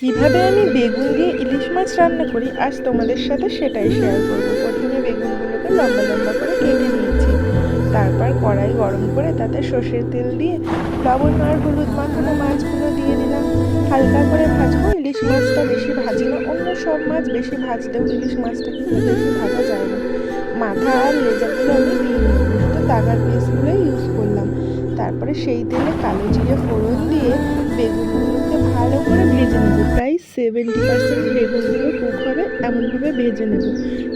কিভাবে আমি বেগুন দিয়ে ইলিশ মাছ রান্না করি আজ তোমাদের সাথে সেটাই শেয়ার করবো। প্রথমে বেগুনগুলোকে লম্বা লম্বা করে কেটে নিয়েছি। তারপর কড়াই গরম করে তাতে সর্ষের তেল দিয়ে লবণ আর হলুদ মাখানো মাছগুলো দিয়ে দিলাম। হালকা করে ভাজবো, ইলিশ মাছটা বেশি ভাজি না, অন্য সব মাছ বেশি ভাজলেও ইলিশ মাছটা কিন্তু বেশি ভাজা যায় না। মাথা আর লেজাগুলো আমি দিয়ে নেবো, শুধু দাগার পিসগুলোই ইউজ করলাম। তারপরে সেই তেলে কালো জিরে ফোড়ন দিয়ে বেগুনগুলোকে ভালো করে ভেজে নেব। প্রায় 70% বেগুনগুলো কুক হবে এমনভাবে ভেজে নেব।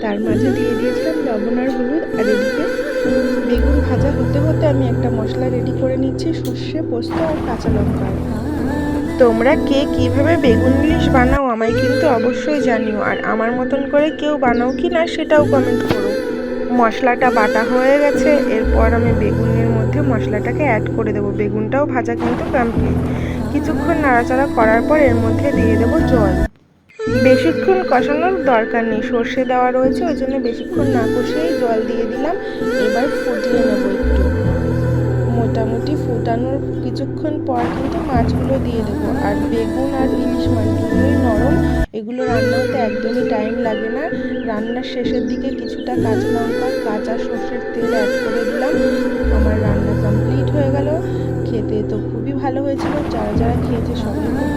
তার মাঝে দিয়ে দিয়েছিলাম লবণ আর হলুদ। আর এদিকে বেগুন ভাজা হতে হতে আমি একটা মশলা রেডি করে নিচ্ছি, সর্ষে, পোস্ত আর কাঁচা লঙ্কা। তোমরা কে কিভাবে বেগুন ইলিশ বানাও আমায় কিন্তু অবশ্যই জানিও, আর আমার মতন করে কেউ বানাও কি না সেটাও কমেন্ট করো। মশলাটা বাটা হয়ে গেছে, এরপর আমি বেগুনের মধ্যে মশলাটাকে অ্যাড করে দেবো। বেগুনটাও ভাজা কিন্তু কমপ্লিট। কিছুক্ষণ নাড়াচাড়া করার পর এর মধ্যে দিয়ে দেবো জল। বেশিক্ষণ কষানোর দরকার নেই, সর্ষে দেওয়া রয়েছে ওই জন্য বেশিক্ষণ না কষিয়েই জল দিয়ে দিলাম। এবার ফুটিয়ে নেবো একটু। মোটামুটি ফুটানোর কিছুক্ষণ পর কিন্তু মাছগুলো দিয়ে দেবো। আর বেগুন আর ইলিশ মাছ দুটোই নরম, এগুলো রান্না হতে একদমই টাইম লাগে না। রান্নার শেষের দিকে কিছুটা কাঁচা লঙ্কা, কাঁচা সর্ষের তেল অ্যাড করে দিলাম। আমার রান্না কমপ্লিট হয়ে গেল। খেতে তো খুবই ভালো হয়েছিল, যারা যারা খেয়েছে সবাই খুব